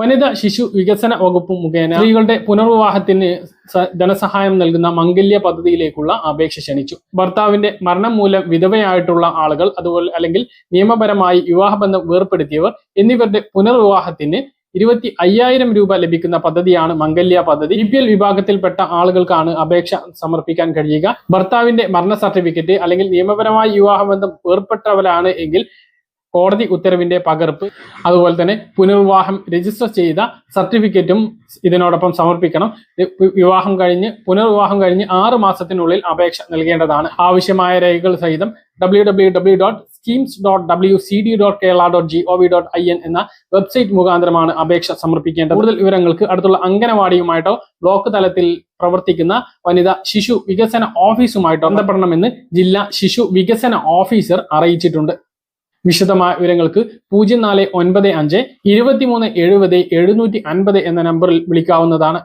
വനിതാ ശിശു വികസന വകുപ്പ് മുഖേന സ്ത്രീകളുടെ പുനർവിവാഹത്തിന് ധനസഹായം നൽകുന്ന മംഗല്യ പദ്ധതിയിലേക്കുള്ള അപേക്ഷ ക്ഷണിച്ചു. ഭർത്താവിന്റെ മരണം മൂലം വിധവയായിട്ടുള്ള ആളുകൾ, അതുപോലെ അല്ലെങ്കിൽ നിയമപരമായി വിവാഹബന്ധം വേർപ്പെടുത്തിയവർ എന്നിവരുടെ പുനർവിവാഹത്തിന് 25,000 രൂപ ലഭിക്കുന്ന പദ്ധതിയാണ് മംഗല്യ പദ്ധതി. BPL വിഭാഗത്തിൽപ്പെട്ട ആളുകൾക്കാണ് അപേക്ഷ സമർപ്പിക്കാൻ കഴിയുക. ഭർത്താവിന്റെ മരണ സർട്ടിഫിക്കറ്റ് അല്ലെങ്കിൽ നിയമപരമായി വിവാഹബന്ധം ഏർപ്പെട്ടവരാണ് എങ്കിൽ കോടതി ഉത്തരവിന്റെ പകർപ്പ്, അതുപോലെ തന്നെ പുനർവിവാഹം രജിസ്റ്റർ ചെയ്ത സർട്ടിഫിക്കറ്റും ഇതിനോടൊപ്പം സമർപ്പിക്കണം. പുനർവിവാഹം കഴിഞ്ഞ് 6 മാസത്തിനുള്ളിൽ അപേക്ഷ നൽകേണ്ടതാണ്. ആവശ്യമായ രേഖകൾ സഹിതം www.schemes.wcd.kerala.gov.in എന്ന വെബ്സൈറ്റ് മുഖാന്തരമാണ് അപേക്ഷ സമർപ്പിക്കേണ്ടത്. കൂടുതൽ വിവരങ്ങൾക്ക് അടുത്തുള്ള അംഗനവാടിയുമായിട്ടോ ബ്ലോക്ക് തലത്തിൽ പ്രവർത്തിക്കുന്ന വനിതാ ശിശു വികസന ഓഫീസുമായിട്ടോ ബന്ധപ്പെടണമെന്ന് ജില്ലാ ശിശു വികസന ഓഫീസർ അറിയിച്ചിട്ടുണ്ട്. വിശദമായ വിവരങ്ങൾക്ക് 0495 2370 750 എന്ന നമ്പറിൽ വിളിക്കാവുന്നതാണ്.